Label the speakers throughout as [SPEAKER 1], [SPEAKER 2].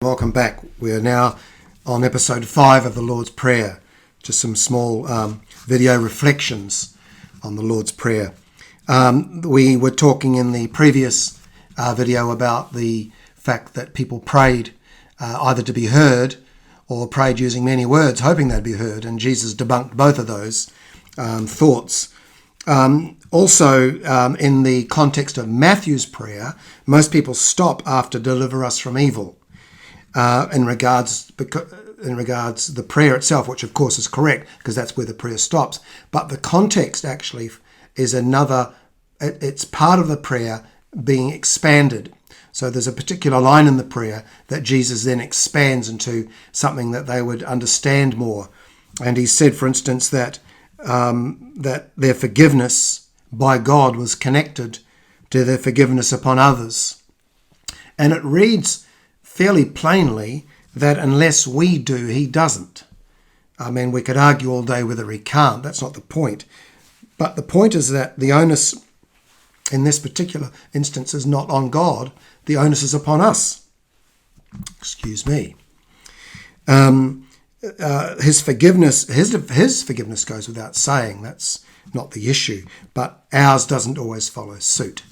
[SPEAKER 1] Welcome back. We are now on episode 5 of the Lord's Prayer. Just some small video reflections on the Lord's Prayer. We were talking in the previous video about the fact that people prayed either to be heard or prayed using many words, hoping they'd be heard, and Jesus debunked both of those thoughts. Also, in the context of Matthew's prayer, most people stop after "deliver us from evil." In regards the prayer itself, which of course is correct because that's where the prayer stops. But the context actually is it's part of the prayer being expanded. So there's a particular line in the prayer that Jesus then expands into something that they would understand more. And he said, for instance, that their forgiveness by God was connected to their forgiveness upon others. And it reads fairly plainly that unless we do, he doesn't. I mean, we could argue all day whether he can't. That's not the point. But the point is that the onus in this particular instance is not on God. The onus is upon us. Excuse me. His forgiveness goes without saying. That's not the issue. But ours doesn't always follow suit.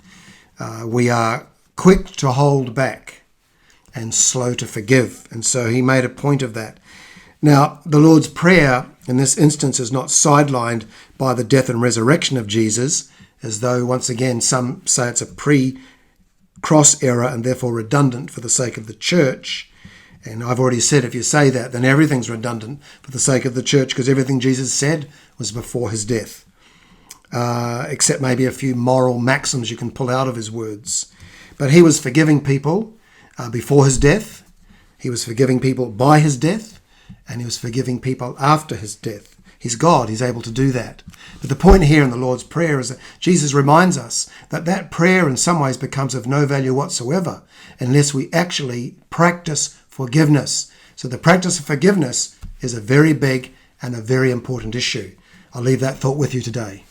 [SPEAKER 1] We are quick to hold back and slow to forgive. And so he made a point of that. Now, the Lord's Prayer in this instance is not sidelined by the death and resurrection of Jesus, as though, once again, some say it's a pre-cross era and therefore redundant for the sake of the church. And I've already said if you say that, then everything's redundant for the sake of the church, because everything Jesus said was before his death, except maybe a few moral maxims you can pull out of his words. But he was forgiving people before his death, he was forgiving people by his death, and he was forgiving people after his death. He's God, he's able to do that. But the point here in the Lord's Prayer is that Jesus reminds us that that prayer in some ways becomes of no value whatsoever unless we actually practice forgiveness. So the practice of forgiveness is a very big and a very important issue. I'll leave that thought with you today.